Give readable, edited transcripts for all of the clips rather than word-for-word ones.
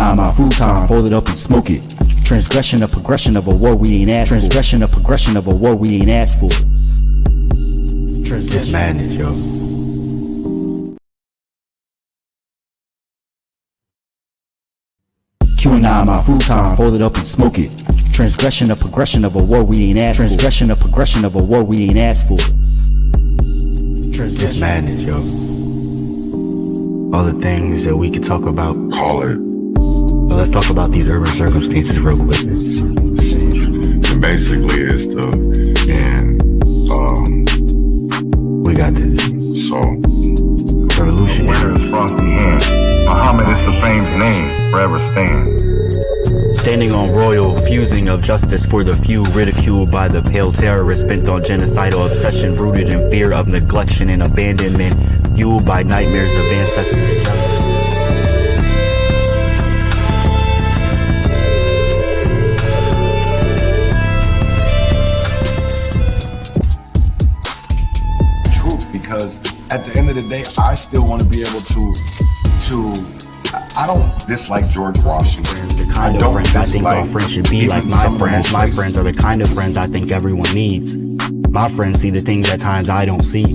on my futon, fold it up and smoke it. Transgression, a progression of a war we ain't asked for. Transgression, a progression of a war we ain't asked for. It's madness, yo. QAnon, my futon, fold it up and smoke it. Transgression, a progression of a war we ain't asked for. Transgression, a progression of a war we ain't asked for. It's madness, yo. All the things that we could talk about. Call it. But let's talk about these urban circumstances real quick. And basically, it's we got this. So, Revolution. Winner's frosty hand. Muhammad is the fame's name, forever stand. Standing on royal fusing of justice for the few, ridiculed by the pale terrorists bent on genocidal obsession, rooted in fear of neglection and abandonment, fueled by nightmares of ancestors' jealousy. because at the end of the day, I still want to be able to I don't dislike George Washington. The kind of friends I think our friends should be like my friends. My friends are the kind of friends I think everyone needs. My friends see the things at times I don't see.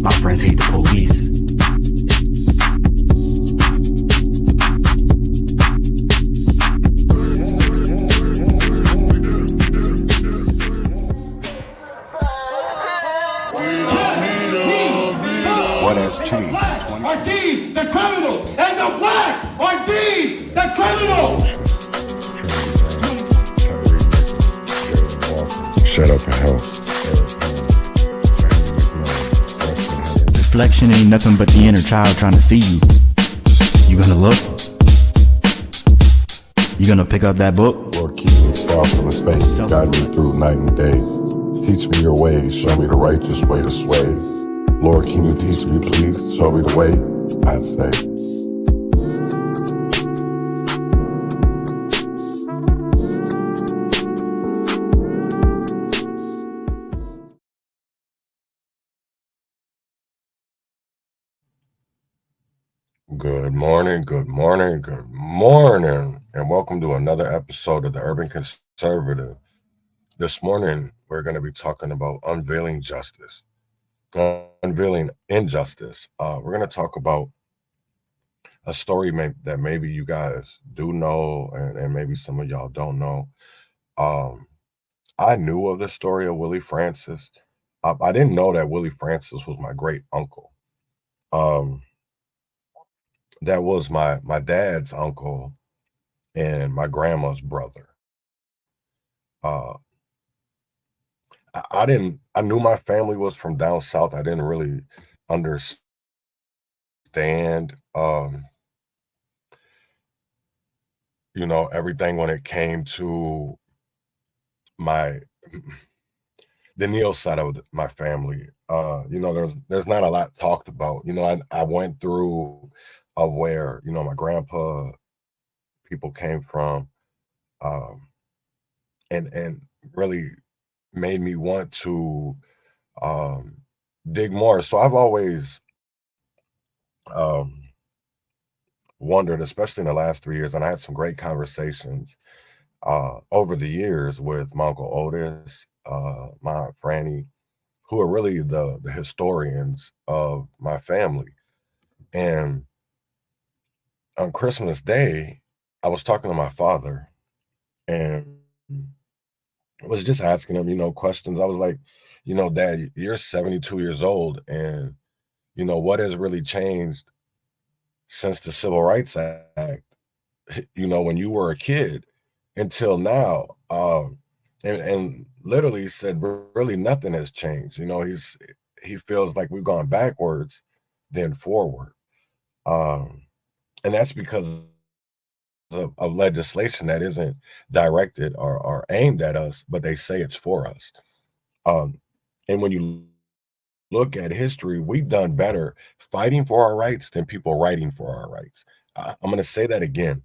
My friends hate the police. What has changed? Are deemed the criminals, and the blacks are deemed the criminals. Shut up and help. Reflection ain't nothing but the inner child trying to see you. You gonna look? You gonna pick up that book? Lord, keep me far from the faith. Guide me through night and day. Teach me your ways. Show me the righteous way to sway. Lord, can you teach me, please? Show me the way, I'd say. Good morning, and welcome to another episode of the Urban Conservative. This morning, we're going to be talking about unveiling justice. Unveiling injustice. We're going to talk about a story that maybe you guys do know and maybe some of y'all don't know. I knew of the story of Willie Francis. I didn't know that Willie Francis was my great uncle. That was my dad's uncle and my grandma's brother. I knew my family was from down south. I didn't really understand, everything when it came to the Neil side of my family. There's not a lot talked about. I went through of where, my grandpa, people came from, and really made me want to dig more. So I've always wondered, especially in the last 3 years, and I had some great conversations over the years with my Uncle Otis, my Aunt Franny, who are really the historians of my family. And on Christmas Day, I was talking to my father, and I was just asking him, questions. I was like, Dad, you're 72 years old, and, what has really changed since the Civil Rights Act, when you were a kid until now? And literally said, really nothing has changed. He feels like we've gone backwards, then forward. And that's because of legislation that isn't directed or aimed at us, but they say it's for us. And when you look at history, we've done better fighting for our rights than people writing for our rights. I'm going to say that again.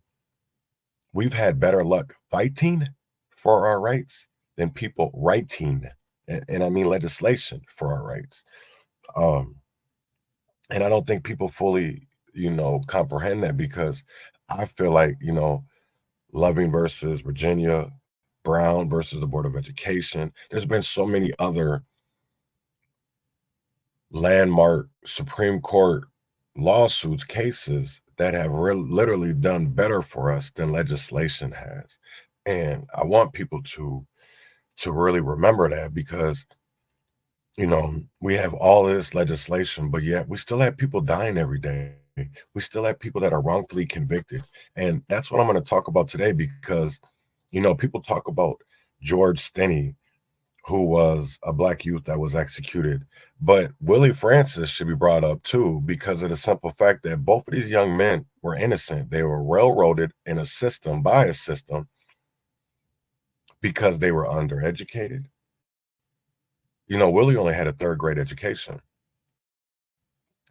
We've had better luck fighting for our rights than people writing, and I mean legislation for our rights. And I don't think people fully comprehend that, because I feel like, Loving versus Virginia, Brown versus the Board of Education. There's been so many other landmark Supreme Court lawsuits, cases that have literally done better for us than legislation has. And I want people to really remember that, because we have all this legislation, but yet we still have people dying every day. We still have people that are wrongfully convicted. And that's what I'm going to talk about today, because, people talk about George Stinney, who was a Black youth that was executed. But Willie Francis should be brought up too, because of the simple fact that both of these young men were innocent. They were railroaded in a system, by a system, because they were undereducated. Willie only had a third grade education.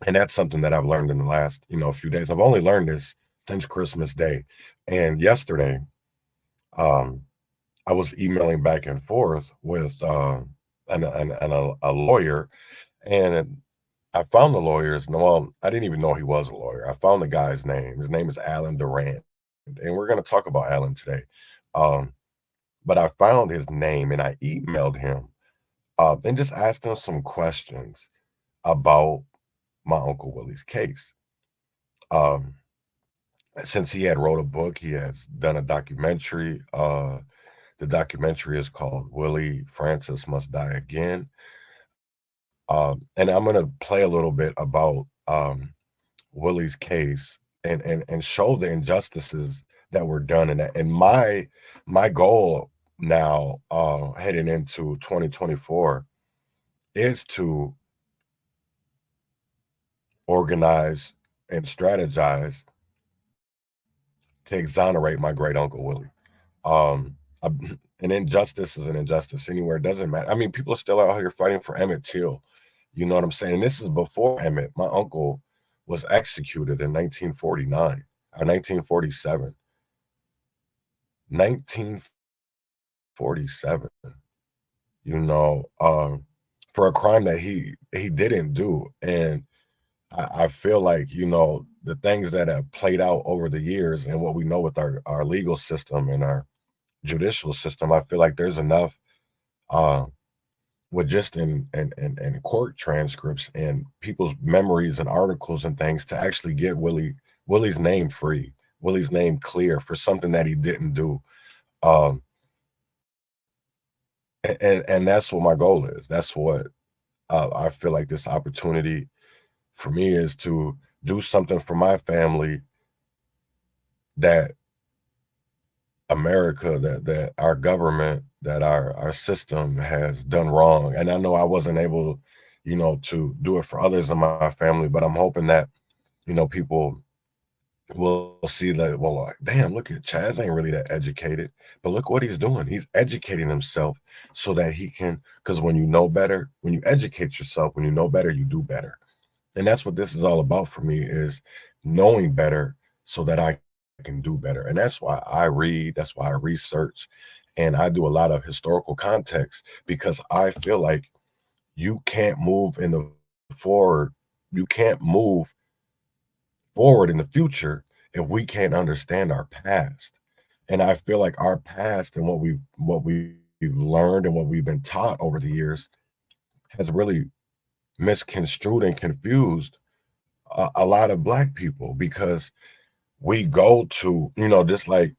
And that's something that I've learned in the last, few days. I've only learned this since Christmas Day. And yesterday, I was emailing back and forth with a lawyer, and I found the lawyer's. Well, I didn't even know he was a lawyer. I found the guy's name. His name is Alan Durant, and we're going to talk about Alan today. But I found his name, and I emailed him and just asked him some questions about my Uncle Willie's case. Since he had wrote a book, he has done a documentary. The documentary is called Willie Francis Must Die Again. And I'm going to play a little bit about Willie's case and show the injustices that were done in that. And my goal now, heading into 2024, is to organize and strategize to exonerate my great uncle Willie. An injustice is an injustice anywhere. It doesn't matter. I mean, people are still out here fighting for Emmett Till. You know what I'm saying? And this is before Emmett. My uncle was executed in 1949 or 1947. 1947. For a crime that he didn't do. And I feel like, the things that have played out over the years and what we know with our legal system and our judicial system, I feel like there's enough with just in court transcripts and people's memories and articles and things to actually get Willie's name free, Willie's name clear for something that he didn't do. And that's what my goal is. That's what I feel like this opportunity for me is, to do something for my family that America, that our government, that our system has done wrong. And I know I wasn't able, to do it for others in my family, but I'm hoping that, people will see that, well, like, damn, look at Chaz ain't really that educated, but look what he's doing. He's educating himself so that he can, because when you know better, when you educate yourself, when you know better, you do better. And that's what this is all about for me, is knowing better so that I can do better. And that's why I read, that's why I research, and I do a lot of historical context, because I feel like you can't move forward in the future if we can't understand our past. And I feel like our past and what we've learned and what we've been taught over the years has really misconstrued and confused a lot of Black people, because we go to, just like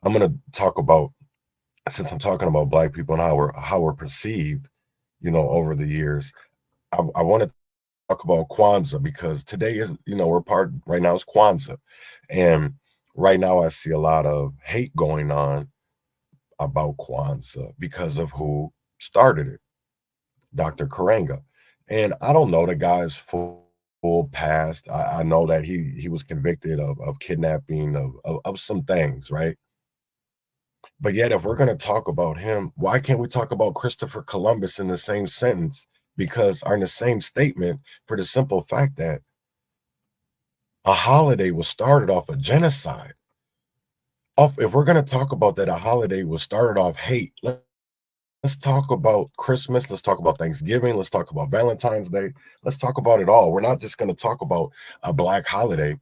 I'm going to talk about, since I'm talking about Black people and how we're perceived, over the years, I want to talk about Kwanzaa, because today is, right now is Kwanzaa. And right now I see a lot of hate going on about Kwanzaa because of who started it, Dr. Karenga. And I don't know the guy's full past. I know that he was convicted of kidnapping, of some things, right? But yet, if we're going to talk about him, why can't we talk about Christopher Columbus in the same sentence, or in the same statement, for the simple fact that a holiday was started off a genocide? If we're going to talk about that, a holiday was started off hate, let's talk about Christmas. Let's talk about Thanksgiving. Let's talk about Valentine's Day. Let's talk about it all. We're not just going to talk about a Black holiday.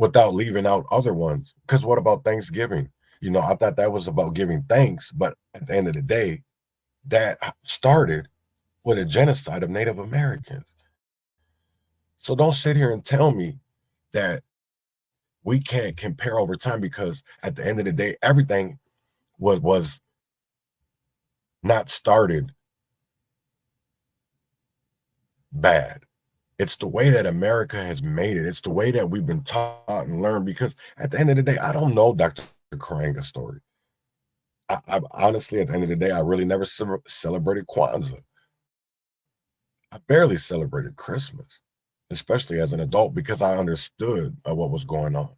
without leaving out other ones. Because what about Thanksgiving? You know, I thought that was about giving thanks, but at the end of the day, that started with a genocide of Native Americans. So don't sit here and tell me that we can't compare over time, because at the end of the day, everything was not started bad. It's the way that America has made it. It's the way that we've been taught and learned, because at the end of the day, I don't know Dr. Karanga's story. I honestly, at the end of the day, I really never celebrated Kwanzaa. I barely celebrated Christmas, especially as an adult, because I understood what was going on.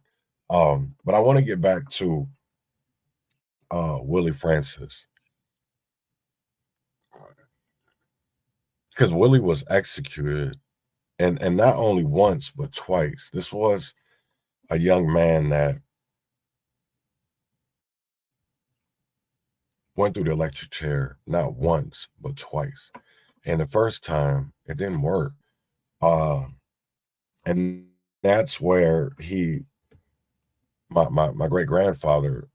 But I want to get back to Willie Francis, because Willie was executed, and not only once but twice. This was a young man that went through the electric chair not once but twice, and the first time it didn't work, and that's where my great grandfather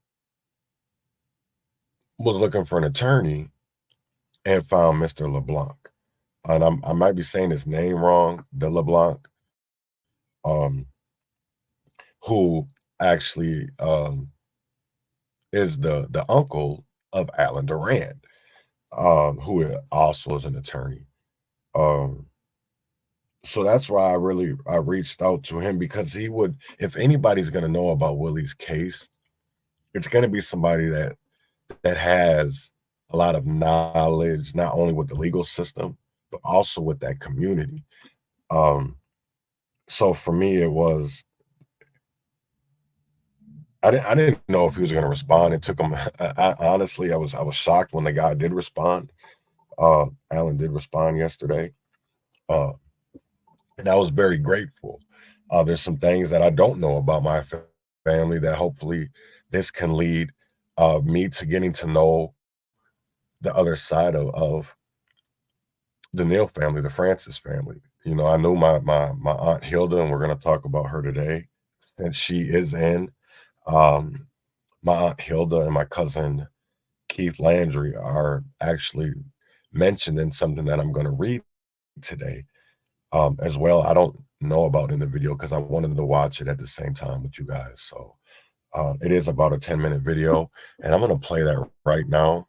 was looking for an attorney and found Mr. LeBlanc. And I might be saying his name wrong, de LeBlanc, who actually is the uncle of Alan Durant, who also is an attorney. So that's why I reached out to him, because he would, if anybody's going to know about Willie's case, it's going to be somebody that has a lot of knowledge, not only with the legal system, but also with that community. So for me, it was, I didn't know if he was going to respond. It took him. Honestly, I was shocked when the guy did respond. Alan did respond yesterday, and I was very grateful. There's some things that I don't know about my family that hopefully this can lead me to getting to know the other side of the Neal family, the Francis family. You know, I knew my Aunt Hilda, and we're going to talk about her today, and she is in. My Aunt Hilda and my cousin Keith Landry are actually mentioned in something that I'm going to read today, as well. I don't know about in the video because I wanted to watch it at the same time with you guys. So it is about a 10-minute video, and I'm going to play that right now.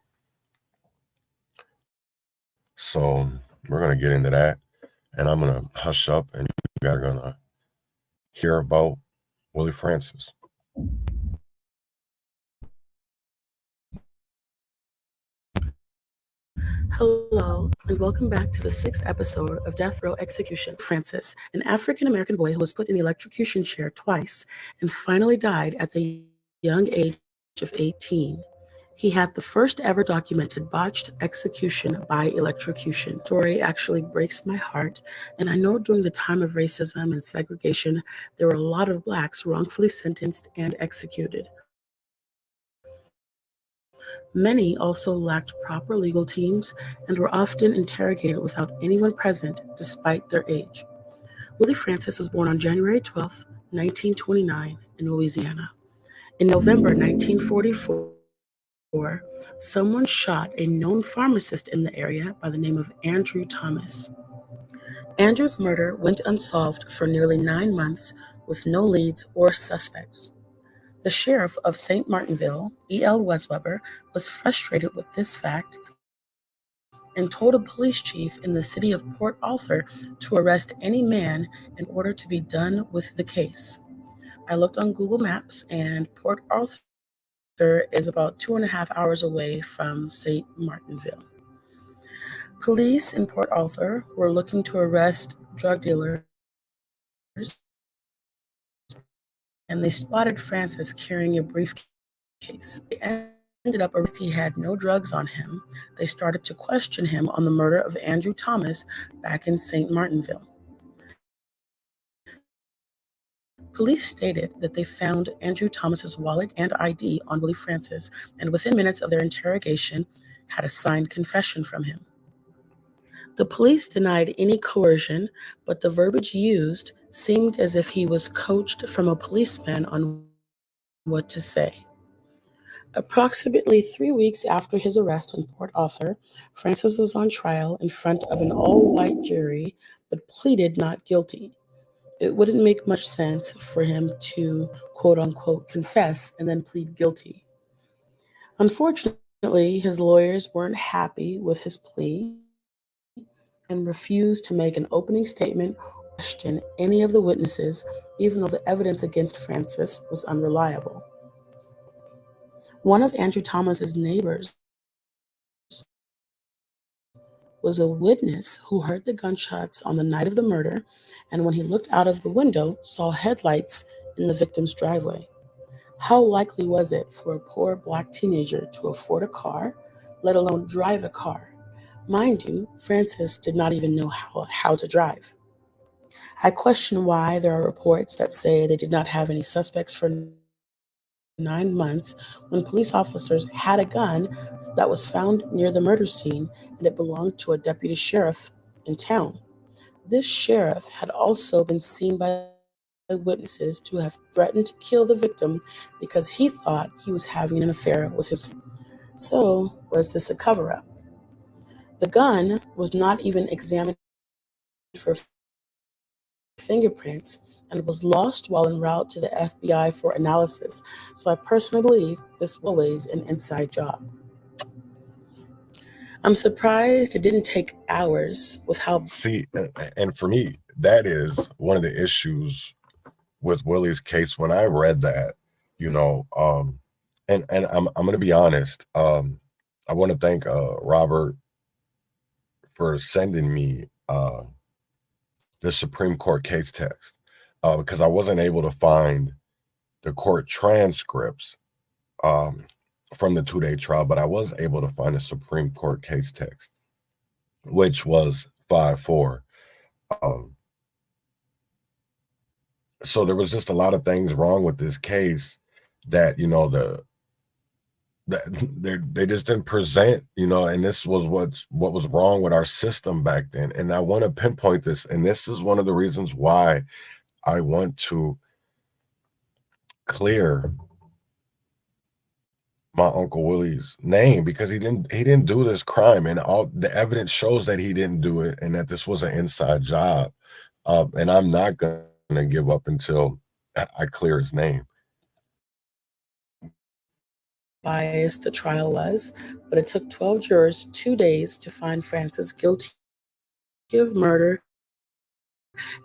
So we're going to get into that, and I'm going to hush up, and you guys are going to hear about Willie Francis. Hello, and welcome back to the 6th episode of Death Row Execution. Francis, an African-American boy who was put in the electrocution chair twice and finally died at the young age of 18. He had the first ever documented botched execution by electrocution. The story actually breaks my heart, and I know during the time of racism and segregation, there were a lot of Blacks wrongfully sentenced and executed. Many also lacked proper legal teams and were often interrogated without anyone present despite their age. Willie Francis was born on January 12, 1929 in Louisiana. In November 1944, someone shot a known pharmacist in the area by the name of Andrew Thomas. Andrew's murder went unsolved for nearly 9 months with no leads or suspects. The sheriff of St. Martinville, E.L. Wesweber, was frustrated with this fact and told a police chief in the city of Port Arthur to arrest any man in order to be done with the case. I looked on Google Maps, and Port Arthur is about 2.5 hours away from St. Martinville. Police in Port Arthur were looking to arrest drug dealers, and they spotted Francis carrying a briefcase. They ended up arresting him. He had no drugs on him. They started to question him on the murder of Andrew Thomas back in St. Martinville. Police stated that they found Andrew Thomas's wallet and ID on Willie Francis, and within minutes of their interrogation, had a signed confession from him. The police denied any coercion, but the verbiage used seemed as if he was coached from a policeman on what to say. Approximately 3 weeks after his arrest in Port Arthur, Francis was on trial in front of an all-white jury, but pleaded not guilty. It wouldn't make much sense for him to quote-unquote confess and then plead guilty. Unfortunately, his lawyers weren't happy with his plea and refused to make an opening statement or question any of the witnesses, even though the evidence against Francis was unreliable. One of Andrew Thomas's neighbors was a witness who heard the gunshots on the night of the murder, and when he looked out of the window, saw headlights in the victim's driveway. How likely was it for a poor black teenager to afford a car, let alone drive a car? Mind you, Francis did not even know how to drive. I question why there are reports that say they did not have any suspects for 9 months when police officers had a gun that was found near the murder scene and it belonged to a deputy sheriff in town. This sheriff had also been seen by witnesses to have threatened to kill the victim because he thought he was having an affair with his. So, was this a cover-up? The gun was not even examined for fingerprints and was lost while en route to the FBI for analysis, so I personally believe this was always an inside job. I'm surprised it didn't take hours with how. See, and for me, that is one of the issues with Willie's case. When I read that, and I'm going to be honest, I want to thank Robert for sending me the Supreme Court case text because I wasn't able to find the court transcripts from the 2-day trial, but I was able to find the Supreme Court case text, which was 5-4. So there was just a lot of things wrong with this case that, they just didn't present, and this was what was wrong with our system back then. And I want to pinpoint this, and this is one of the reasons why I want to clear my Uncle Willie's name, because he didn't do this crime, and all the evidence shows that he didn't do it and that this was an inside job. And I'm not gonna give up until I clear his name. Biased the trial was, but it took 12 jurors 2 days to find Francis guilty of murder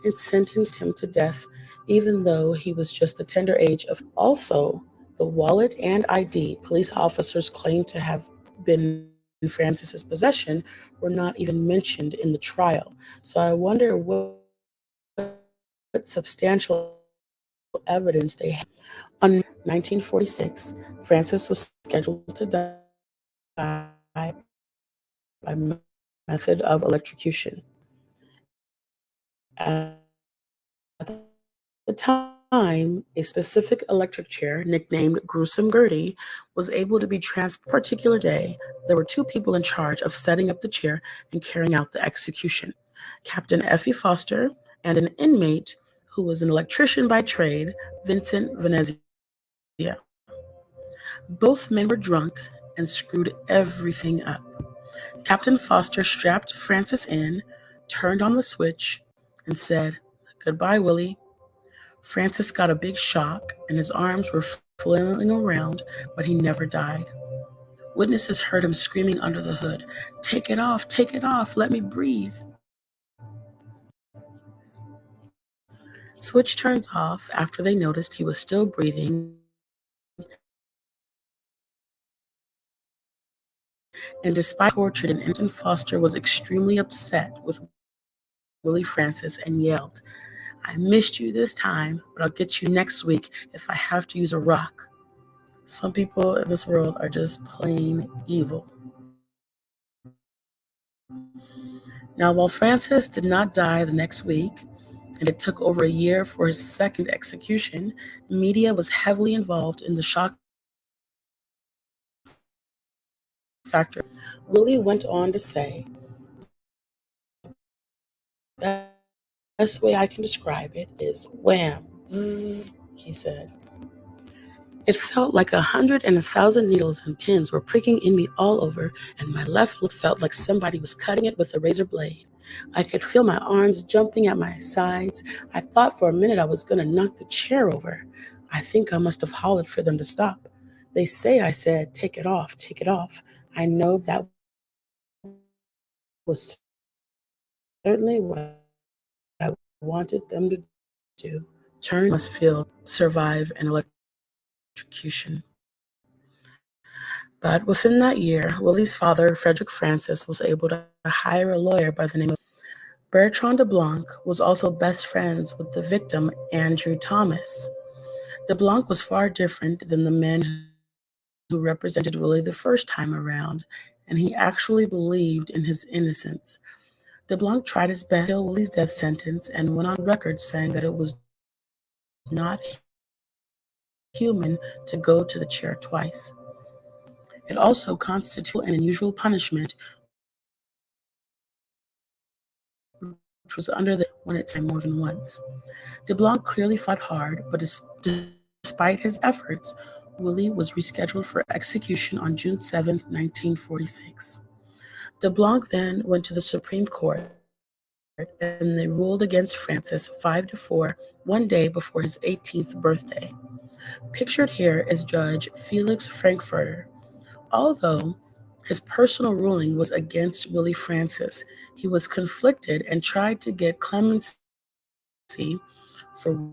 and sentenced him to death, even though he was just the tender age of. Also, the wallet and ID police officers claimed to have been in Francis's possession were not even mentioned in the trial. So I wonder what substantial evidence they had. On 1946, Francis was scheduled to die by method of electrocution. At the time, a specific electric chair, nicknamed Gruesome Gertie, was able to be transported. On a particular day, there were 2 people in charge of setting up the chair and carrying out the execution: Captain Effie Foster and an inmate who was an electrician by trade, Vincent Venezia. Both men were drunk and screwed everything up. Captain Foster strapped Francis in, turned on the switch, and said, "Goodbye, Willie." Francis got a big shock and his arms were flailing around, but he never died. Witnesses heard him screaming under the hood, take it off, let me breathe." Switch turns off after they noticed he was still breathing, and despite torture, Ensign Foster was extremely upset with Willie Francis and yelled, "I missed you this time, but I'll get you next week if I have to use a rock." Some people in this world are just plain evil. Now, while Francis did not die the next week, and it took over a year for his second execution, media was heavily involved in the shock factor. Willie went on to say, best way I can describe it is wham, zzz, he said. It felt like 100 and 1,000 needles and pins were pricking in me all over, and my left foot felt like somebody was cutting it with a razor blade. I could feel my arms jumping at my sides. I thought for a minute I was going to knock the chair over. I think I must have hollered for them to stop. They say I said, take it off, take it off. I know that was certainly what I wanted them to do. Turn must feel survive an electrocution. But within that year, Willie's father, Frederick Francis, was able to hire a lawyer by the name of Bertrand de Blanc, was also best friends with the victim, Andrew Thomas. De Blanc was far different than the man who represented Willie the first time around, and he actually believed in his innocence. De Blanc tried his best to kill Willie's death sentence and went on record saying that it was not human to go to the chair twice. It also constituted an unusual punishment, which was under the when it said more than once. De Blanc clearly fought hard, but despite his efforts, Willie was rescheduled for execution on June 7, 1946. De Blanc then went to the Supreme Court, and they ruled against Francis 5-4 one day before his 18th birthday. Pictured here is Judge Felix Frankfurter. Although his personal ruling was against Willie Francis, he was conflicted and tried to get clemency for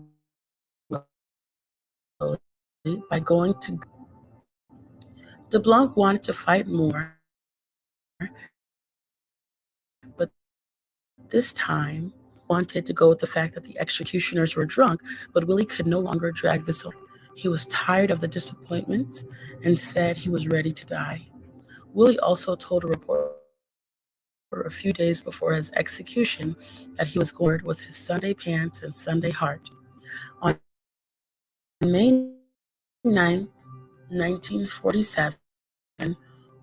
Willie by going to. De Blanc wanted to fight more, but this time wanted to go with the fact that the executioners were drunk, but Willie could no longer drag this on. He was tired of the disappointments and said he was ready to die. Willie also told a reporter a few days before his execution that he was going with his Sunday pants and Sunday heart. On May 9, 1947,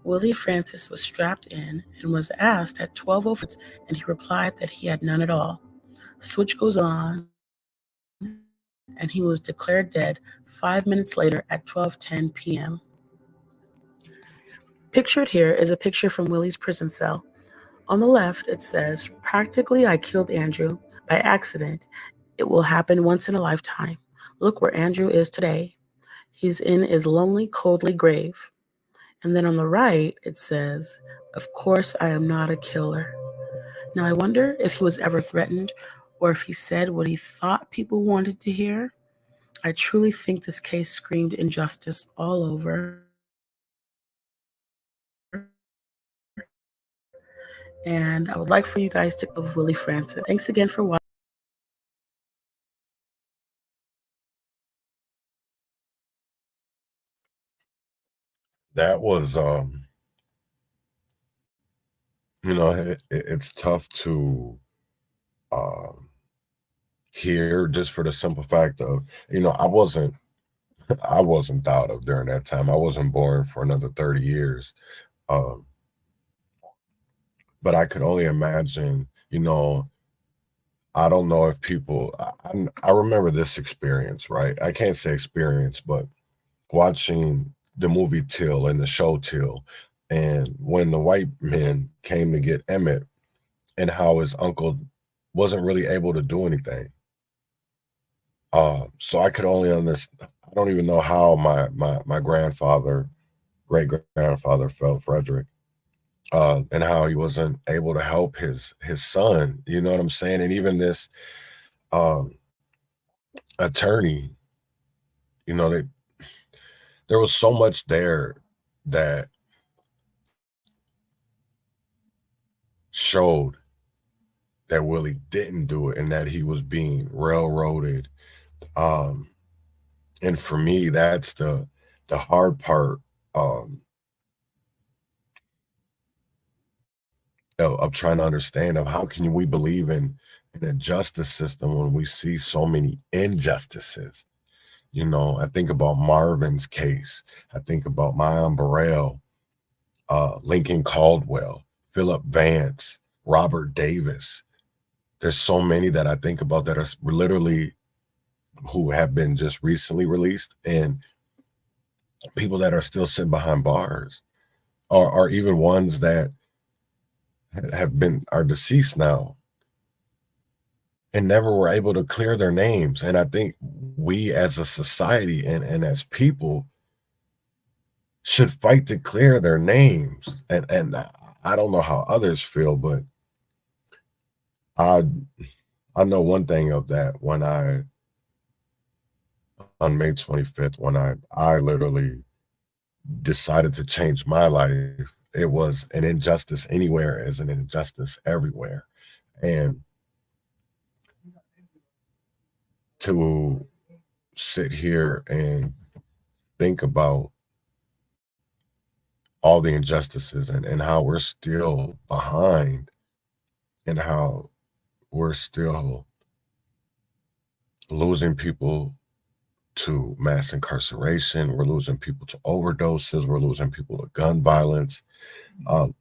Willie Francis was strapped in and was asked at 12:04, and he replied that he had none at all. Switch goes on, and he was declared dead 5 minutes later at 12:10 p.m. Pictured here is a picture from Willie's prison cell. On the left, it says, "Practically, I killed Andrew by accident. It will happen once in a lifetime. Look where Andrew is today. He's in his lonely, coldly grave." And then on the right, it says, "Of course, I am not a killer." Now, I wonder if he was ever threatened or if he said what he thought people wanted to hear. I truly think this case screamed injustice all over. And I would like for you guys to love Willie Francis. Thanks again for watching. That was it's tough to hear, just for the simple fact of, I wasn't thought of during that time. I wasn't born for another 30 years. But I could only imagine, I don't know if people, I remember this experience, right? I can't say experience, but watching the movie Till and the show Till, and when the white men came to get Emmett and how his uncle wasn't really able to do anything. So I could only understand. I don't even know how my grandfather, great-grandfather felt, Frederick, and how he wasn't able to help his son. You know what I'm saying? And even this attorney, there was so much there that showed that Willie didn't do it and that he was being railroaded. And for me, that's the hard part of trying to understand of how can we believe in a justice system when we see so many injustices. I think about Marvin's case. I think about Mayan Burrell, Lincoln Caldwell, Philip Vance, Robert Davis. There's so many that I think about that are literally who have been just recently released, and people that are still sitting behind bars, or even ones that are deceased now and never were able to clear their names. And I think we as a society and as people should fight to clear their names. And I don't know how others feel, but I know one thing of that. When on May 25th, when I literally decided to change my life, it was an injustice anywhere is an injustice everywhere. And to sit here and think about all the injustices and how we're still behind, and how we're still losing people to mass incarceration, we're losing people to overdoses, we're losing people to gun violence. And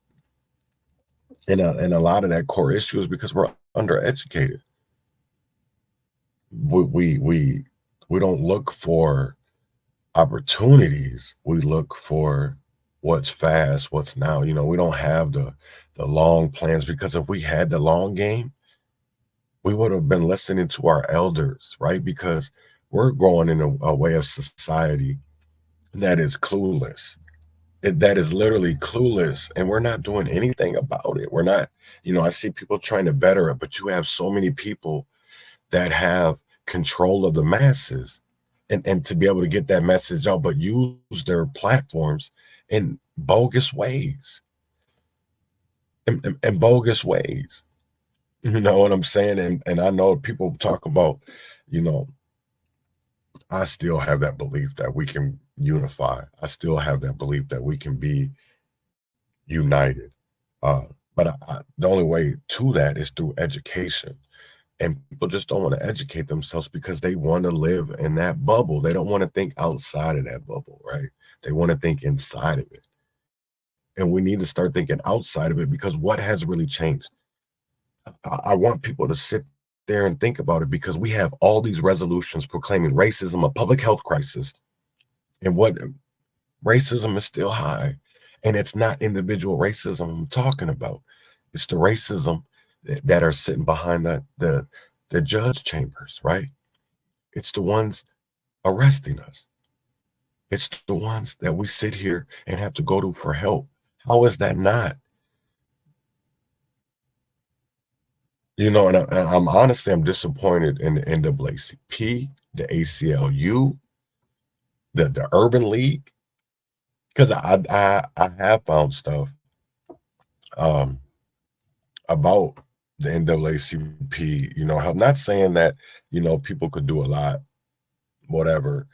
a lot of that core issue is because we're undereducated. We don't look for opportunities. We look for what's fast, what's now. You know, we don't have the long plans, because if we had the long game, we would have been listening to our elders, right? Because we're growing in a way of society that is clueless. That is literally clueless, and we're not doing anything about it. We're not, I see people trying to better it, but you have so many people that have control of the masses, and to be able to get that message out, but use their platforms in bogus ways. In bogus ways. You know what I'm saying? And I know people talk about, I still have that belief that we can unify. I still have that belief that we can be united. But the only way to that is through education. And people just don't want to educate themselves because they want to live in that bubble. They don't want to think outside of that bubble, right? They want to think inside of it. And we need to start thinking outside of it, because what has really changed? I want people to sit there and think about it, because we have all these resolutions proclaiming racism a public health crisis. And what racism is still high. And it's not individual racism I'm talking about. It's the racism that are sitting behind the judge chambers, right? It's the ones arresting us. It's the ones that we sit here and have to go to for help. How is that not? And I'm honestly, I'm disappointed in the NAACP, the ACLU, the Urban League, because I have found stuff about the NAACP, I'm not saying that, people could do a lot, whatever.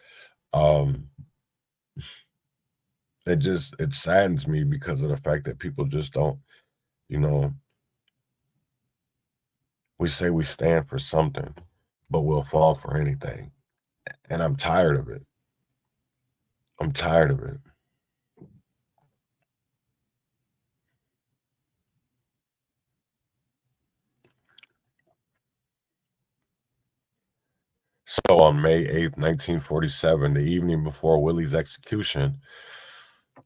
It saddens me because of the fact that people just don't, we say we stand for something, but we'll fall for anything. And I'm tired of it. I'm tired of it. So on May 8th, 1947, the evening before Willie's execution,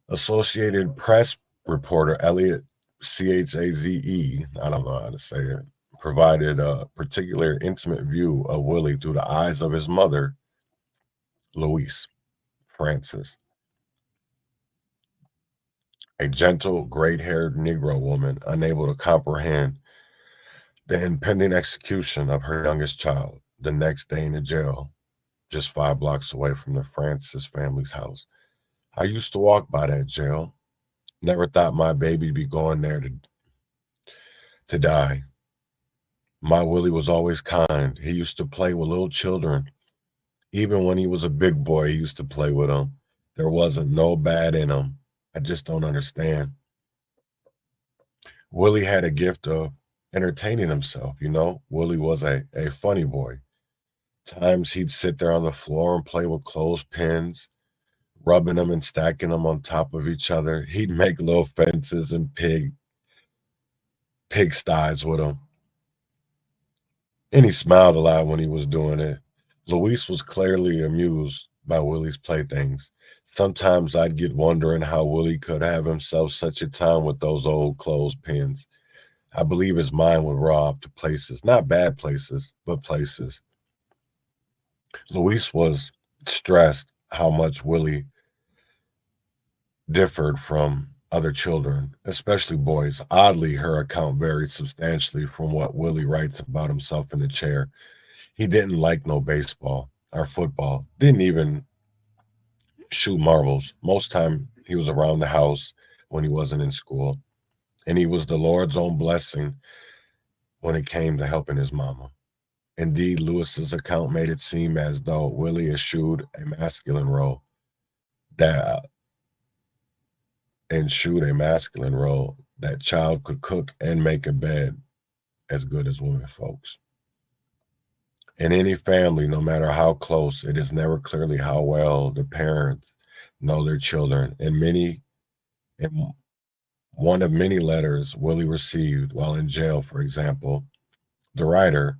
Associated Press reporter Elliot Chaze, I don't know how to say it, provided a particular intimate view of Willie through the eyes of his mother, Willie Francis, a gentle, gray-haired Negro woman unable to comprehend the impending execution of her youngest child the next day in the jail, just 5 blocks away from the Francis family's house. I used to walk by that jail. Never thought my baby'd be going there to die. My Willie was always kind. He used to play with little children. Even when he was a big boy, he used to play with them. There wasn't no bad in him. I just don't understand. Willie had a gift of entertaining himself, Willie was a funny boy. Times he'd sit there on the floor and play with clothespins, rubbing them and stacking them on top of each other. He'd make little fences and pigsties with them. And he smiled a lot when he was doing it. Luis was clearly amused by Willie's playthings. Sometimes I'd get wondering how Willie could have himself such a time with those old clothespins. I believe his mind would rob to places, not bad places, but places. Luis was stressed how much Willie differed from other children, especially boys. Oddly, her account varied substantially from what Willie writes about himself in the chair. He didn't like no baseball or football, didn't even shoot marbles. Most time he was around the house when he wasn't in school. And he was the Lord's own blessing when it came to helping his mama. Indeed, Lewis's account made it seem as though Willie eschewed a masculine role that that child could cook and make a bed as good as women folks. In any family, no matter how close, it is never clearly how well the parents know their children. In one of many letters Willie received while in jail, for example, the writer,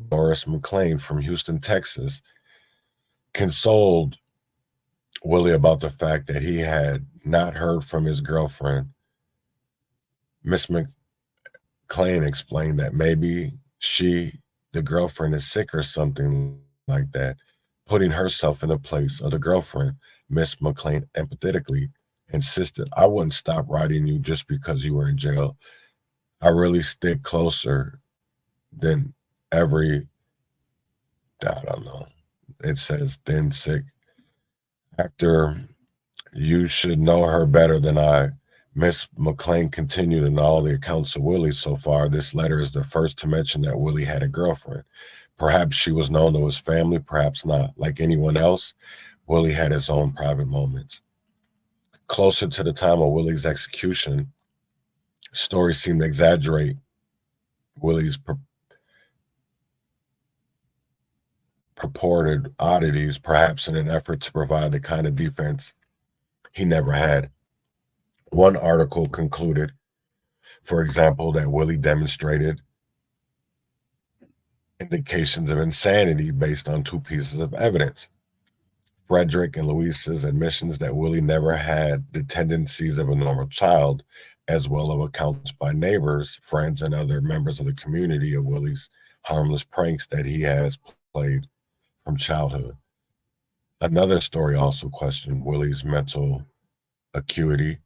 Doris McLean from Houston, Texas, consoled Willie about the fact that he had not heard from his girlfriend. Miss McLean explained that maybe the girlfriend, is sick or something like that. Putting herself in the place of the girlfriend, Miss McLean empathetically insisted, I wouldn't stop writing you just because you were in jail. I really stick closer than I don't know. It says then sick. After you should know her better than I. Miss McLean continued in all the accounts of Willie so far. This letter is the first to mention that Willie had a girlfriend. Perhaps she was known to his family, perhaps not. Like anyone else, Willie had his own private moments. Closer to the time of Willie's execution, stories seem to exaggerate Willie's purported oddities, perhaps in an effort to provide the kind of defense he never had. One article concluded, for example, that Willie demonstrated indications of insanity based on two pieces of evidence. Frederick and Louise's admissions that Willie never had the tendencies of a normal child, as well as accounts by neighbors, friends, and other members of the community of Willie's harmless pranks that he has played from childhood. Another story also questioned Willie's mental acuity,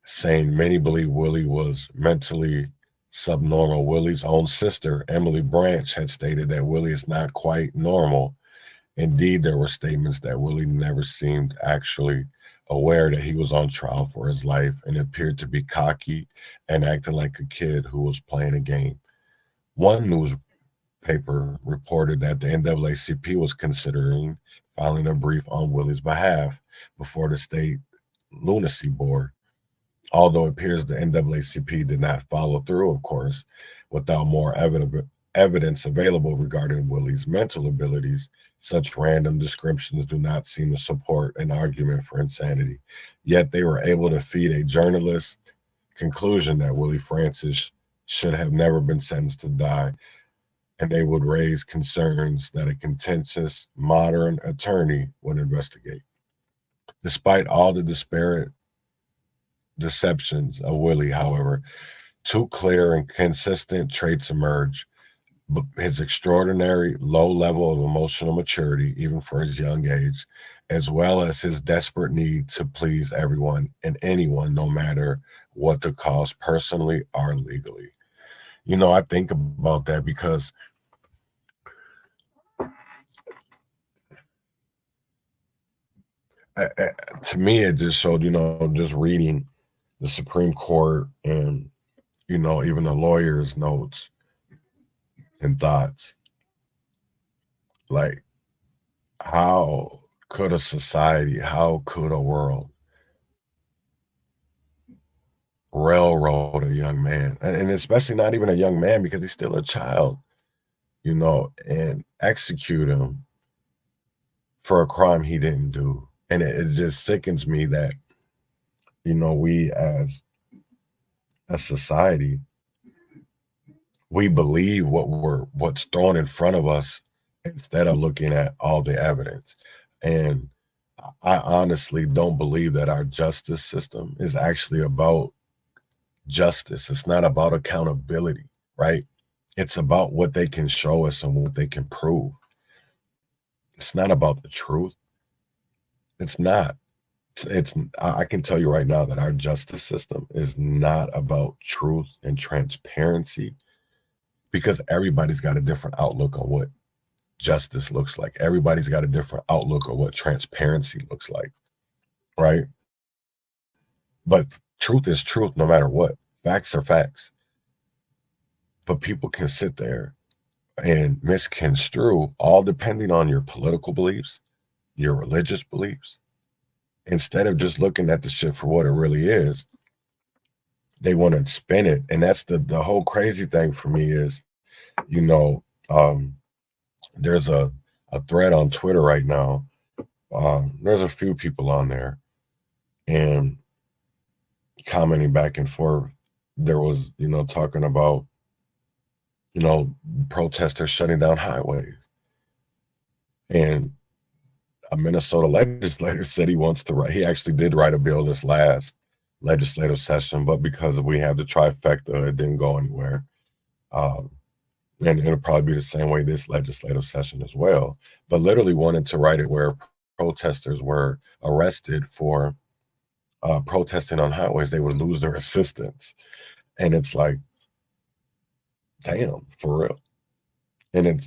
saying many believe Willie was mentally subnormal. Willie's own sister, Emily Branch, had stated that Willie is not quite normal. Indeed, there were statements that Willie never seemed actually aware that he was on trial for his life and appeared to be cocky and acting like a kid who was playing a game. One newspaper reported that the NAACP was considering filing a brief on Willie's behalf before the state lunacy board. Although it appears the NAACP did not follow through, of course, without more evidence available regarding Willie's mental abilities, such random descriptions do not seem to support an argument for insanity. Yet they were able to feed a journalist conclusion that Willie Francis should have never been sentenced to die, and they would raise concerns that a contentious modern attorney would investigate. Despite all the disparate deceptions of Willie, however, two clear and consistent traits emerge. His extraordinary low level of emotional maturity, even for his young age, as well as his desperate need to please everyone and anyone, no matter what the cost, personally or legally. You know, I think about that because to me, it just showed, just reading the Supreme Court and, even the lawyers' notes and thoughts. Like, how could a society, how could a world railroad a young man? And especially not even a young man because he's still a child, and execute him for a crime he didn't do. And it just sickens me that, we as a society We believe what's thrown in front of us instead of looking at all the evidence. And I honestly don't believe that our justice system is actually about justice. It's not about accountability, right? It's about what they can show us and what they can prove. It's not about the truth. It's not. I can tell you right now that our justice system is not about truth and transparency, because everybody's got a different outlook on what justice looks like. Everybody's got a different outlook on what transparency looks like, right? But truth is truth no matter what. Facts are facts. But people can sit there and misconstrue, all depending on your political beliefs, your religious beliefs. Instead of just looking at the shit for what it really is, they want to spin it. And that's the whole crazy thing for me is, you know, there's a thread on Twitter right now. There's a few people on there and commenting back and forth. There was, talking about, protesters shutting down highways. And a Minnesota legislator said he actually did write a bill this last legislative session, but because we have the trifecta, it didn't go anywhere. And it'll probably be the same way this legislative session as well. But literally wanted to write it where protesters were arrested for protesting on highways, they would lose their assistance. And it's like, damn, for real. And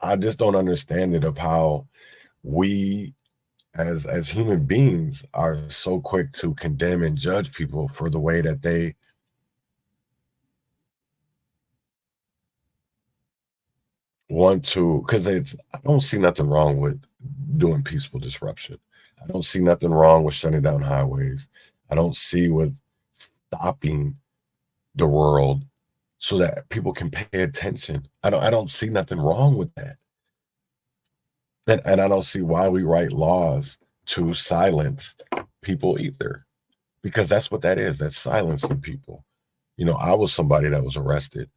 I just don't understand it, of how we as human beings are so quick to condemn and judge people for the way that they want to, because I don't see nothing wrong with doing peaceful disruption. I don't see nothing wrong with shutting down highways. I don't see with stopping the world so that people can pay attention. I don't see nothing wrong with that. And I don't see why we write laws to silence people either, because that's what that is. That's silencing people. I was somebody that was arrested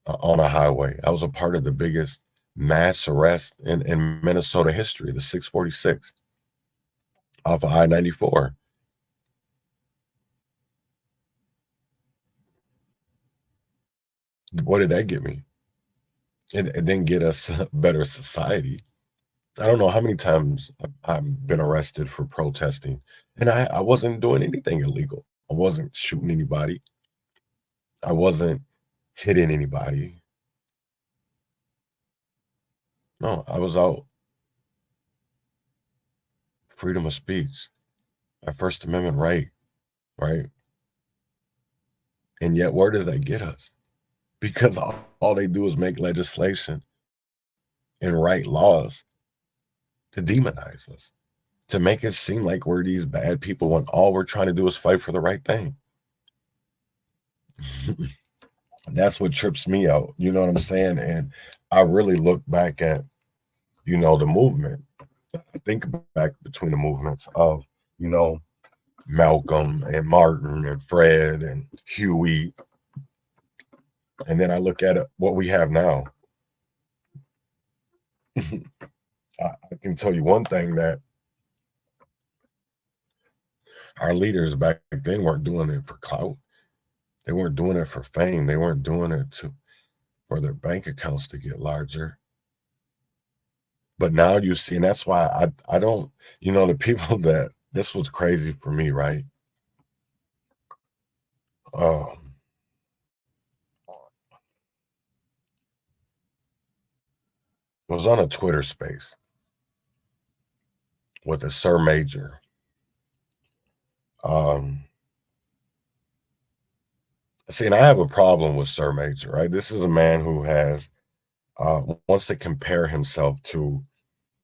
on a highway. I was a part of the biggest mass arrest in Minnesota history, the 646 off of I-94. What did that get me? It didn't get us a better society. I don't know how many times I've been arrested for protesting, and I wasn't doing anything illegal. I wasn't shooting anybody. I wasn't hitting anybody. No, I was out. Freedom of speech, my First Amendment right? And yet, where does that get us? Because all they do is make legislation and write laws to demonize us, to make it seem like we're these bad people when all we're trying to do is fight for the right thing. That's what trips me out. You know what I'm saying? And I really look back at, the movement. I think back between the movements of, Malcolm and Martin and Fred and Huey. And then I look at what we have now. I can tell you one thing, that our leaders back then weren't doing it for clout. They weren't doing it for fame. They weren't doing it for their bank accounts to get larger. But now you see, and that's why I don't, the people that, this was crazy for me, right? Was on a Twitter space with a Sir Major. See, and I have a problem with Sir Major, right? This is a man who has wants to compare himself to,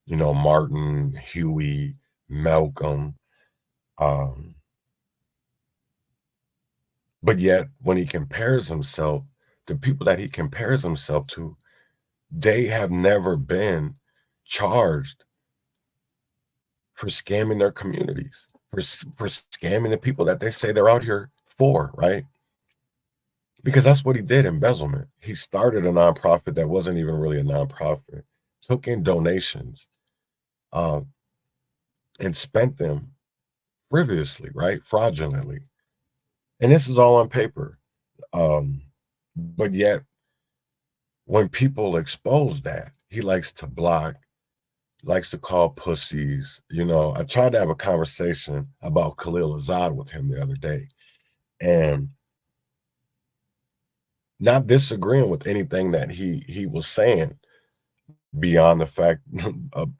Martin, Huey, Malcolm. But yet when he compares himself, the people that he compares himself to, they have never been charged for scamming their communities, for scamming the people that they say they're out here for, right? Because that's what he did, embezzlement. He started a nonprofit that wasn't even really a nonprofit, took in donations, and spent them frivolously, right? Fraudulently. And this is all on paper. But yet, when people expose that, he likes to block, likes to call pussies. You know, I tried to have a conversation about Khalil Azad with him the other day, and not disagreeing with anything that he was saying beyond the fact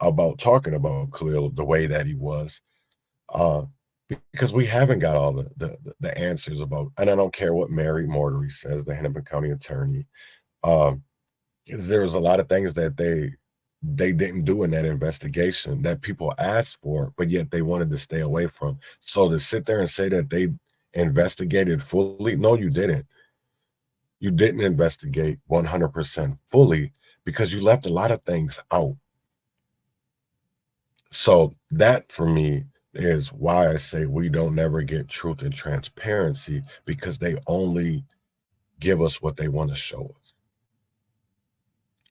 about talking about Khalil the way that he was, uh, because we haven't got all the answers about, and I don't care what Mary Mortery says, the Hennepin County attorney. There was a lot of things that they didn't do in that investigation that people asked for, but yet they wanted to stay away from. So to sit there and say that they investigated fully, no, you didn't. You didn't investigate 100% fully because you left a lot of things out. So that for me is why I say we don't never get truth and transparency, because they only give us what they want to show us.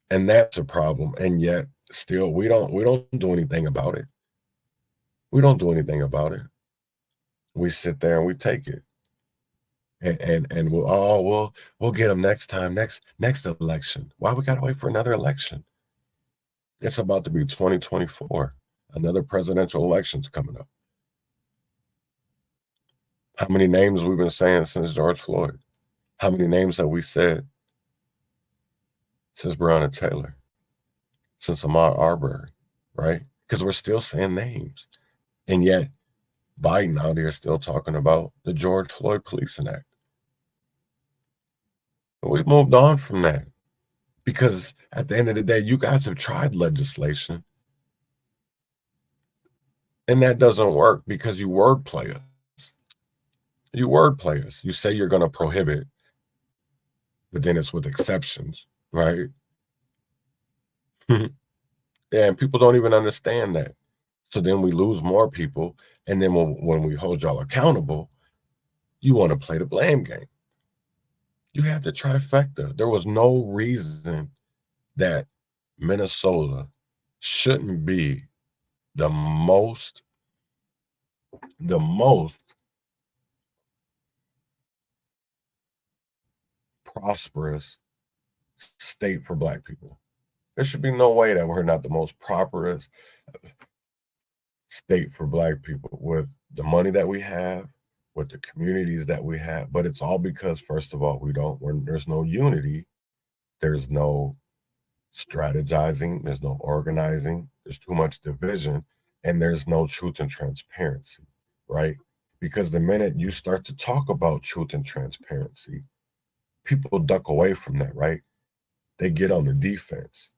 And that's a problem. And yet still we don't do anything about it. We don't do anything about it. We sit there and we take it. And we'll get them next time, next election. Why we gotta wait for another election? It's about to be 2024. Another presidential election's coming up. How many names we've been saying since George Floyd? How many names have we said since Breonna Taylor? Since Ahmaud Arbery, right? Because we're still saying names. And yet Biden out here still talking about the George Floyd Policing Act. But we've moved on from that, because at the end of the day, you guys have tried legislation, and that doesn't work because you wordplay us. You wordplay us. You say you're going to prohibit, but then it's with exceptions, right? Yeah, and people don't even understand that. So then we lose more people, and then when we hold y'all accountable, you want to play the blame game. You have the trifecta. There was no reason that Minnesota shouldn't be the most prosperous state for Black people. There should be no way that we're not the most prosperous state for Black people, with the money that we have, with the communities that we have. But it's all because, first of all, there's no unity, there's no strategizing, there's no organizing, there's too much division, and there's no truth and transparency, right? Because the minute you start to talk about truth and transparency, people duck away from that, right? They get on the defense.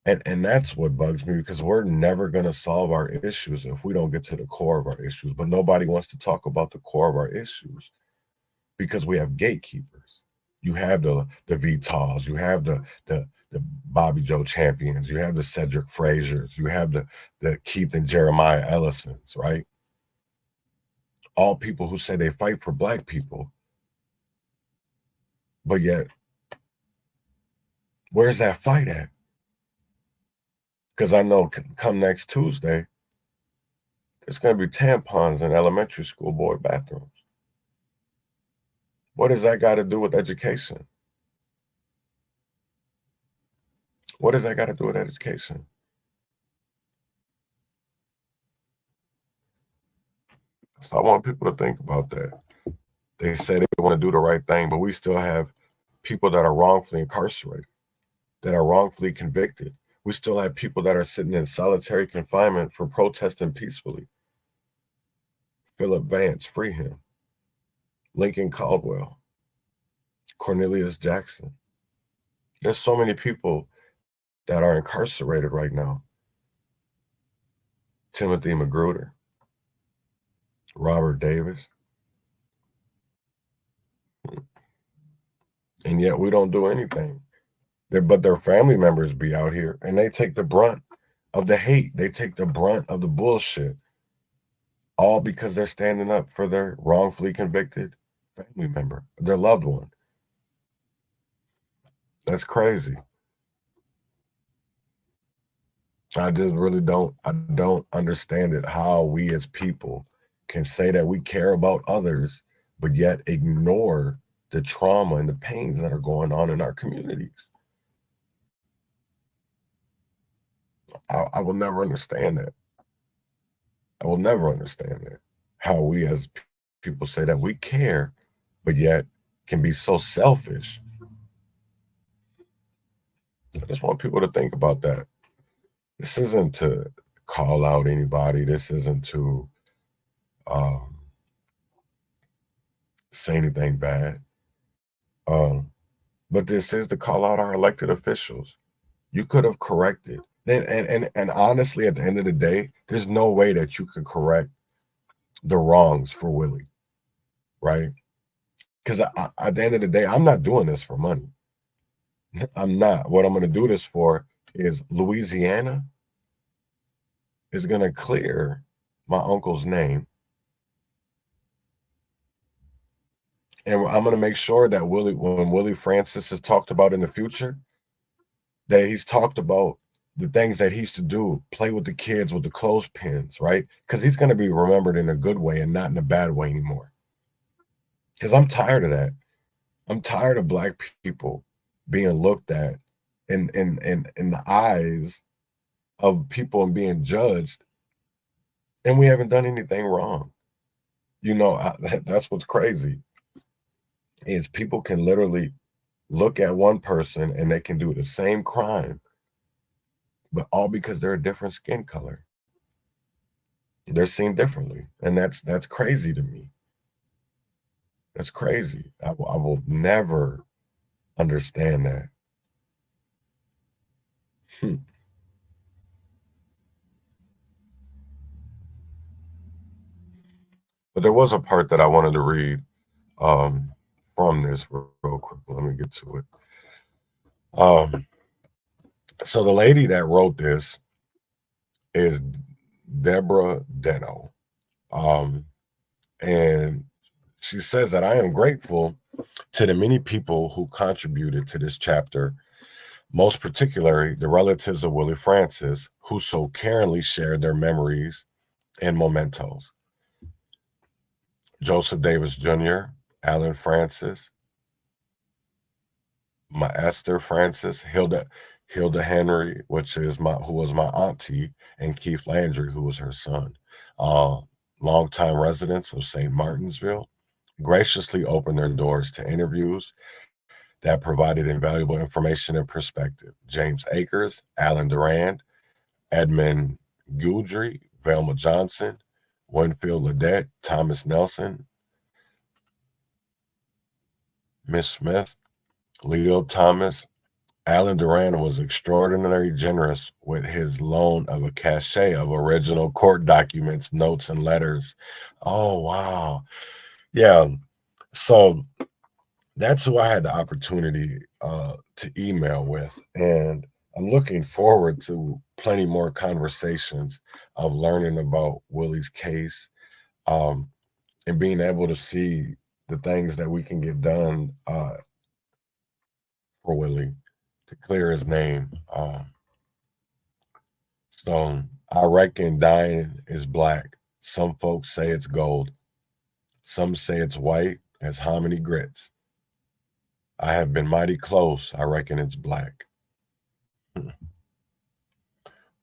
And that's what bugs me, because we're never going to solve our issues if we don't get to the core of our issues. But nobody wants to talk about the core of our issues because we have gatekeepers. You have the Vitals, you have the Bobby Joe Champions, you have the Cedric Frazier's, you have the Keith and Jeremiah Ellisons, right? All people who say they fight for Black people, but yet, where's that fight at? Because I know come next Tuesday, there's going to be tampons in elementary school boy bathrooms. What does that got to do with education? What does that got to do with education? So I want people to think about that. They say they want to do the right thing, but we still have people that are wrongfully incarcerated, that are wrongfully convicted. We still have people that are sitting in solitary confinement for protesting peacefully. Philip Vance, free him. Lincoln Caldwell. Cornelius Jackson. There's so many people that are incarcerated right now. Timothy Magruder. Robert Davis. And yet we don't do anything. But their family members be out here and they take the brunt of the hate. They take the brunt of the bullshit, all because they're standing up for their wrongfully convicted, family member, their loved one. That's crazy. I just really don't understand it, how we as people can say that we care about others, but yet ignore the trauma and the pains that are going on in our communities. I will never understand that. I will never understand that. How we as people say that we care, but yet can be so selfish. I just want people to think about that. This isn't to call out anybody. This isn't to say anything bad. But this is to call out our elected officials. You could have corrected. And honestly, at the end of the day, there's no way that you can correct the wrongs for Willie, right? Because at the end of the day, I'm not doing this for money. I'm not. What I'm going to do this for is Louisiana is going to clear my uncle's name. And I'm going to make sure that when Willie Francis is talked about in the future, that he's talked about the things that he used to do, play with the kids with the clothespins, right? Because he's going to be remembered in a good way and not in a bad way anymore. Because I'm tired of that. I'm tired of Black people being looked at in the eyes of people and being judged, and we haven't done anything wrong. You know, that's what's crazy, is people can literally look at one person and they can do the same crime, but all because they're a different skin color. They're seen differently, and that's crazy to me. That's crazy. I will never understand that. But there was a part that I wanted to read from this real quick. Let me get to it. So the lady that wrote this is Deborah Deno. And she says that I am grateful to the many people who contributed to this chapter, most particularly the relatives of Willie Francis, who so caringly shared their memories and mementos. Joseph Davis Jr., Alan Francis, my Esther Francis, Hilda Henry, who was my auntie, and Keith Landry, who was her son. Longtime residents of St. Martinville graciously opened their doors to interviews that provided invaluable information and perspective. James Akers, Alan Durand, Edmund Guidry, Velma Johnson, Winfield Ledette, Thomas Nelson, Miss Smith, Leo Thomas. Alan Durand was extraordinarily generous with his loan of a cache of original court documents, notes, and letters. Oh, wow. Yeah. So that's who I had the opportunity to email with. And I'm looking forward to plenty more conversations of learning about Willie's case, and being able to see the things that we can get done for Willie to clear his name. So I reckon dying is black. Some folks say it's gold. Some say it's white as hominy grits. I have been mighty close. I reckon it's black.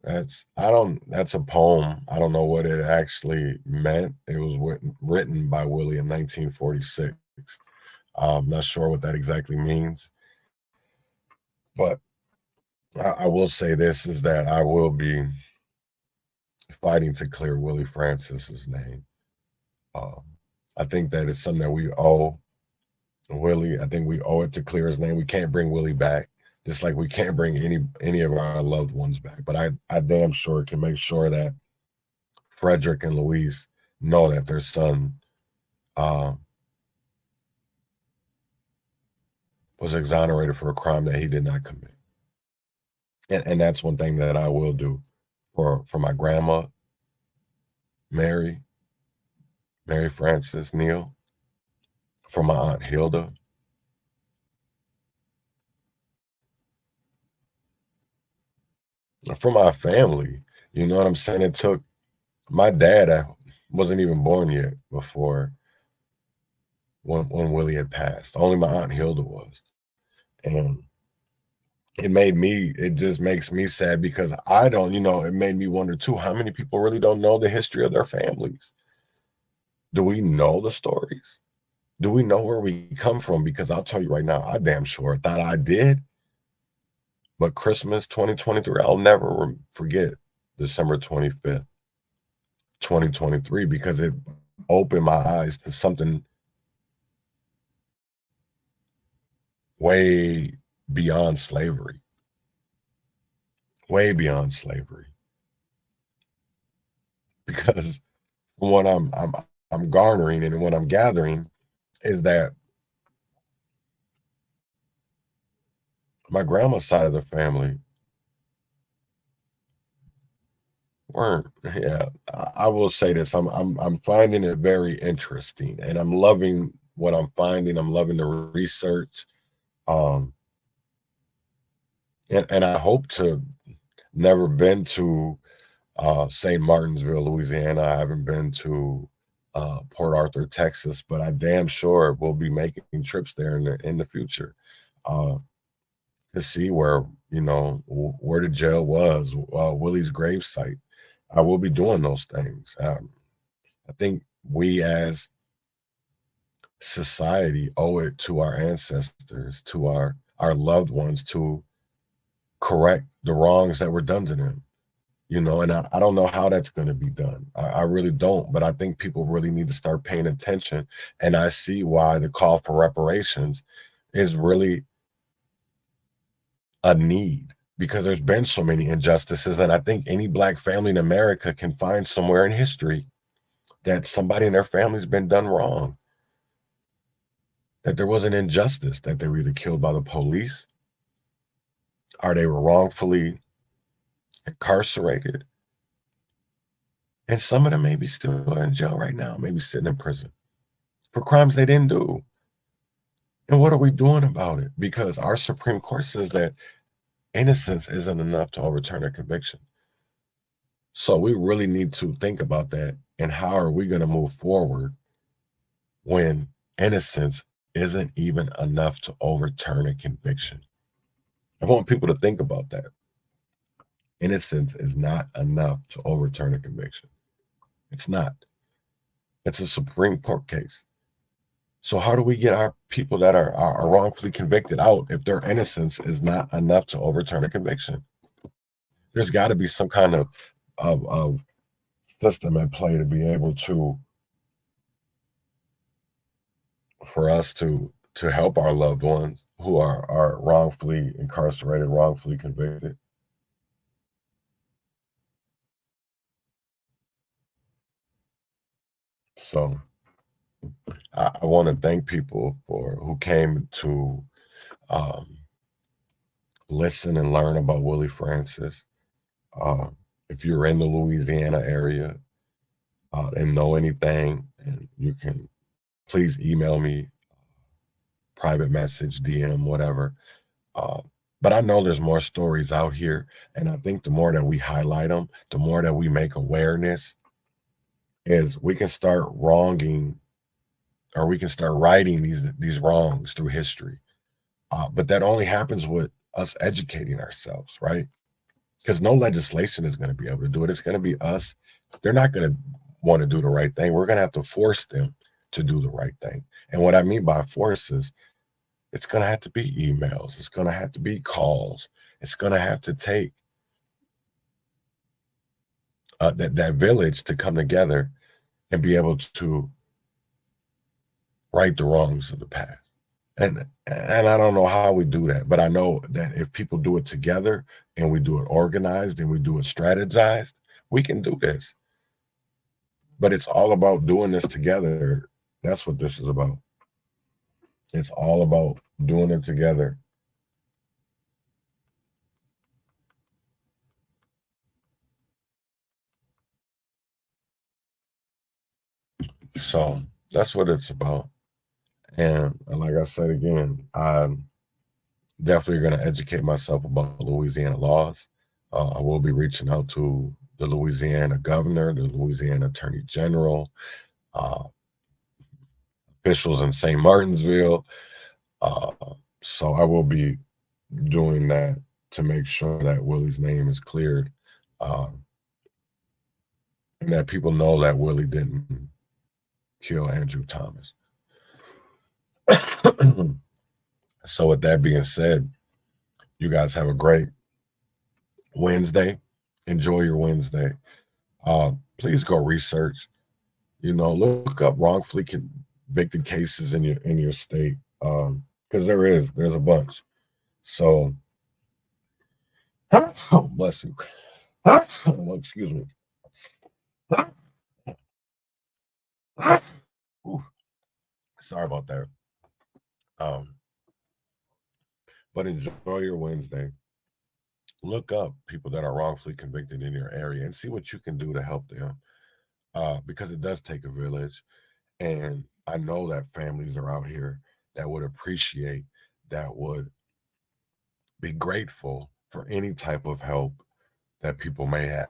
That's a poem. I don't know what it actually meant. It was written by Willie in 1946. I'm not sure what that exactly means. But I will say this, is that I will be fighting to clear Willie Francis's name. I think that it's something that we owe Willie. I think we owe it to clear his name. We can't bring Willie back, just like we can't bring any of our loved ones back. But I damn sure can make sure that Frederick and Louise know that their son was exonerated for a crime that he did not commit. And that's one thing that I will do for my grandma, Mary Francis Neal, from my Aunt Hilda. From my family, you know what I'm saying? It took my dad, I wasn't even born yet before when Willie had passed. Only my Aunt Hilda was. And it just makes me sad because I don't, it made me wonder too, how many people really don't know the history of their families? Do we know the stories? Do we know where we come from? Because I'll tell you right now, I damn sure thought I did. But Christmas 2023, I'll never forget December 25th, 2023, because it opened my eyes to something way beyond slavery. Way beyond slavery. Because from what I'm garnering and what I'm gathering is that my grandma's side of the family weren't. Yeah, I will say this. I'm finding it very interesting, and I'm loving what I'm finding. I'm loving the research. Um, and I hope to never been to St. Martinville, Louisiana. I haven't been to Port Arthur, Texas, but I damn sure will be making trips there in the future to see where where the jail was, Willie's grave site. I will be doing those things. I think we as society owe it to our ancestors, to our loved ones, to correct the wrongs that were done to them. And I don't know how that's going to be done. I really don't, but I think people really need to start paying attention. And I see why the call for reparations is really a need, because there's been so many injustices. And I think any Black family in America can find somewhere in history that somebody in their family's been done wrong, that there was an injustice, that they were either killed by the police or they were wrongfully incarcerated. And some of them may be still in jail right now, maybe sitting in prison for crimes they didn't do. And what are we doing about it? Because our Supreme Court says that innocence isn't enough to overturn a conviction. So we really need to think about that. And how are we going to move forward when innocence isn't even enough to overturn a conviction? I want people to think about that. Innocence is not enough to overturn a conviction. It's not. It's a Supreme Court case. So how do we get our people that are wrongfully convicted out if their innocence is not enough to overturn a conviction? There's got to be some kind of system at play to be able for us to help our loved ones who are wrongfully incarcerated, wrongfully convicted. So I want to thank people who came to listen and learn about Willie Francis. If you're in the Louisiana area and know anything, and you can please email me, private message, DM, whatever. But I know there's more stories out here, and I think the more that we highlight them, the more that we make awareness, is we can start wronging, or we can start righting these wrongs through history. But that only happens with us educating ourselves, right? Because no legislation is going to be able to do it. It's going to be us. They're not going to want to do the right thing. We're going to have to force them to do the right thing. And what I mean by force is it's going to have to be emails. It's going to have to be calls. It's going to have to take that village to come together and be able to right the wrongs of the past. And I don't know how we do that, but I know that if people do it together and we do it organized and we do it strategized, we can do this. But it's all about doing this together. That's what this is about. It's all about doing it together. So that's what it's about. And like I said again, I'm definitely going to educate myself about Louisiana laws. I will be reaching out to the Louisiana governor, the Louisiana attorney general, officials in St. Martinville. So I will be doing that to make sure that Willie's name is cleared, and that people know that Willie didn't kill Andrew Thomas. So with that being said, you guys have a great Wednesday. Enjoy your Wednesday. Please go research. Look up wrongfully convicted cases in your state, because there's a bunch. So, oh, bless you. Excuse me. Ooh, sorry about that. But enjoy your Wednesday. Look up people that are wrongfully convicted in your area and see what you can do to help them, because it does take a village. And I know that families are out here that would appreciate, that would be grateful for any type of help that people may have.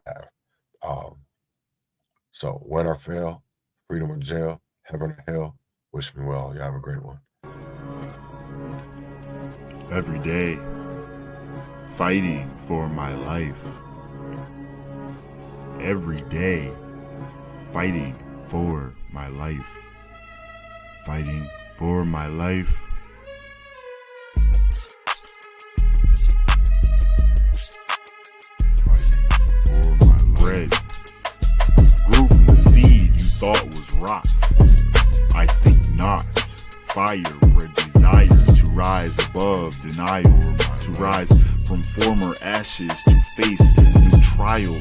So win or fail, freedom or jail, heaven or hell, wish me well. You have a great one. Every day, fighting for my life. Every day, fighting for my life. Fighting for my life. Fighting for my bread. Grew from the seed you thought was rot. I think not. Fire bred desire to rise above denial. To rise from former ashes to face new trial.